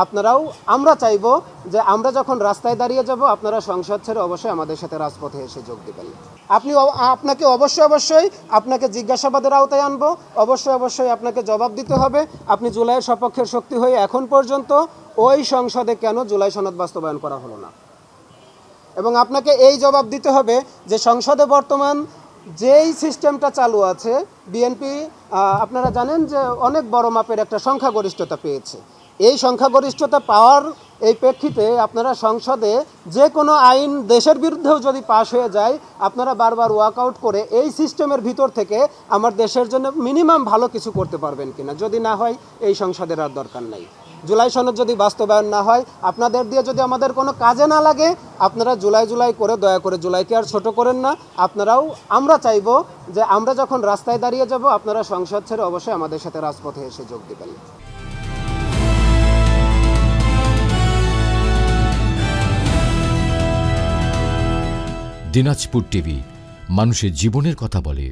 আপনারাও আমরা চাইবো যে আমরা যখন রাস্তায় দাঁড়িয়ে যাব আপনারা সংসদ ছেড়ে অবশ্যই আমাদের সাথে রাজপথে এসে যোগ দেবেন। আপনাকে অবশ্যই আপনাকে জিজ্ঞাসাবাদের আওতায় আনবো, অবশ্যই আপনাকে জবাব দিতে হবে। আপনি জুলাইয়ের সপক্ষের শক্তি হয়ে এখন পর্যন্ত ওই সংসদে কেন জুলাই সনদ বাস্তবায়ন করা হলো না, এবং আপনাকে এই জবাব দিতে হবে যে সংসদে বর্তমান যেই সিস্টেমটা চালু আছে, বিএনপি আপনারা জানেন যে অনেক বড় মাপের একটা সংখ্যাগরিষ্ঠতা পেয়েছে। এই সংখ্যাগরিষ্ঠতা পাওয়ার এই প্রেক্ষিতে আপনারা সংসদে যে কোনো আইন দেশের বিরুদ্ধেও যদি পাশ হয়ে যায়, আপনারা বারবার ওয়াকআউট করে এই সিস্টেমের ভিতর থেকে আমার দেশের জন্য মিনিমাম ভালো কিছু করতে পারবেন কিনা। যদি না হয় এই সংসদের আর দরকার নাই। জুলাই সনদ যদি বাস্তবায়ন না হয়, আপনাদের দিয়ে যদি আমাদের কোনো কাজে না লাগে, আপনারা জুলাই করে দয়া করে জুলাইকে আর ছোট করেন না। আমরা চাইবো যে আমরা যখন রাস্তায় দাঁড়িয়ে যাব আপনারা সংসদ ছেড়ে অবশ্যই আমাদের সাথে রাজপথে এসে যোগ দেবেন। দিনাজপুর টিভি, মানুষের জীবনের কথা বলে।